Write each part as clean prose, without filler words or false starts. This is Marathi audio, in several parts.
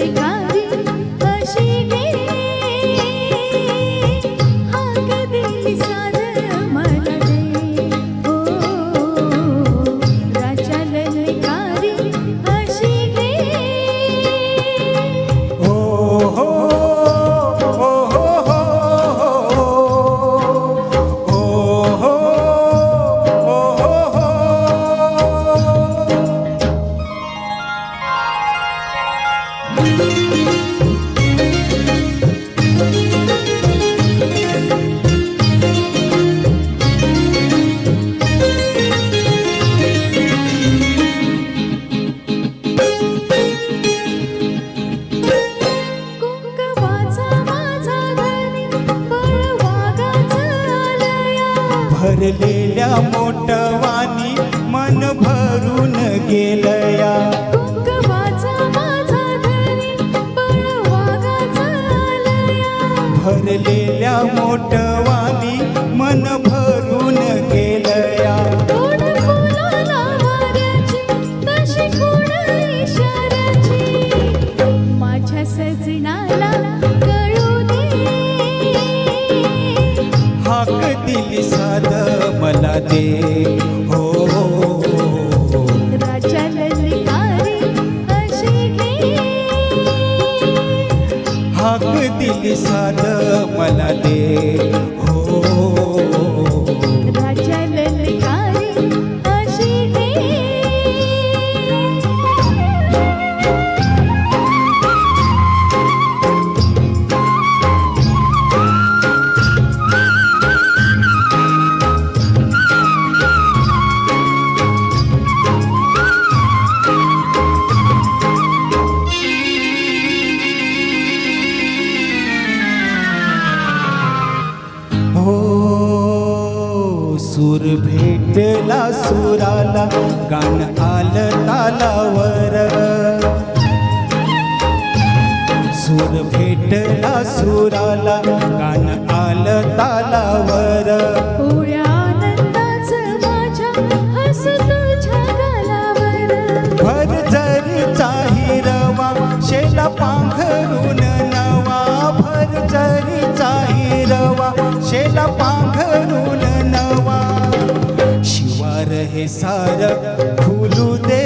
भिकारी अशी गे हाक दिली साद मला दे हो राजा ललकारी अशी गे हो हो हो हो हो हो हो कुंकवाचा माझा धनी बळवागाचं आलया भरलेल्या मोठवानी मन भरून गेलया कुंकवाचा माझा धनी बळवागाचं आलया भरलेल्या मोठवानी मन भरून गेलया तोड फुलाला वाऱ्याची तशी खोड इशाऱ्याची माझ्या सजनाला कळू दे हाक दिली साद मला दे हो राजा ललकारी अशी घे हाक दिली साद मला दे हो राजा ललकारी अशी घे हो सूर भेटला सुराला गाण आलं तालावर सूर भेटला सुराला गाण आलं तालावर पोळ्या आनंदाचं माझ्या हस तुझ्या गालावर भर जरीचा हिरवा शेला पांघरून नवा भर जरीचा हिरवा शेला पांघरून नवा शिवार हे सार फुलू दे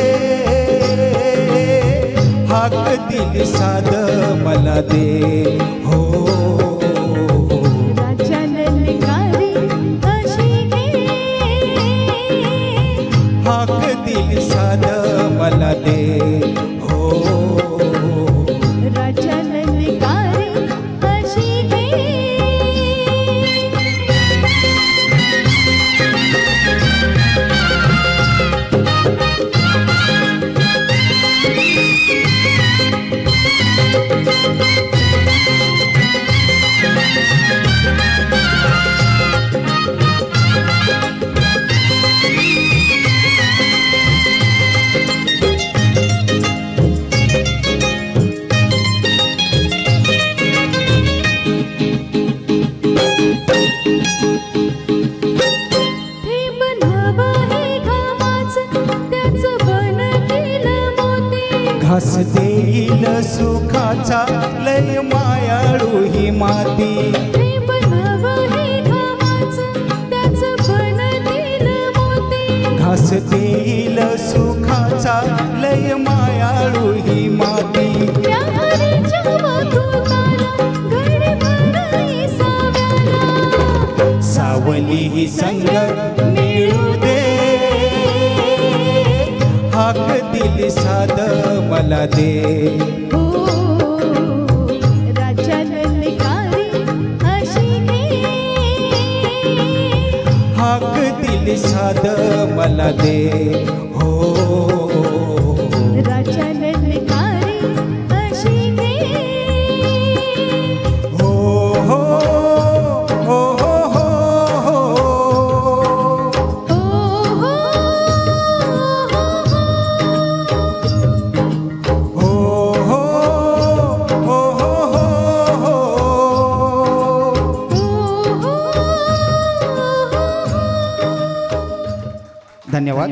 हाक दिली साद मला दे हो राजा ललकारी अशी घे हाक दिली साद मला दे हो राजा ललकारी अशी घे थेंब नभं हे घामाचं त्याचं बन केलं मोती घास देईल सुखाचा लय मायाळू ही माती थेंब नभं हे घामाचं त्याचं बन केलं मोती घास देईल सुखाचा लय मायाळू ही माती त्या हरीच्या वकुताला गडभर साव्याला सावली ही संग मिळू दे हाक दिली साद मला दे हो राजा ललकारी अशी घे हाक दिली साद मला दे हो राजा ललकारी अशी घे हो हो हो हो हो ओ हो धन्यवाद.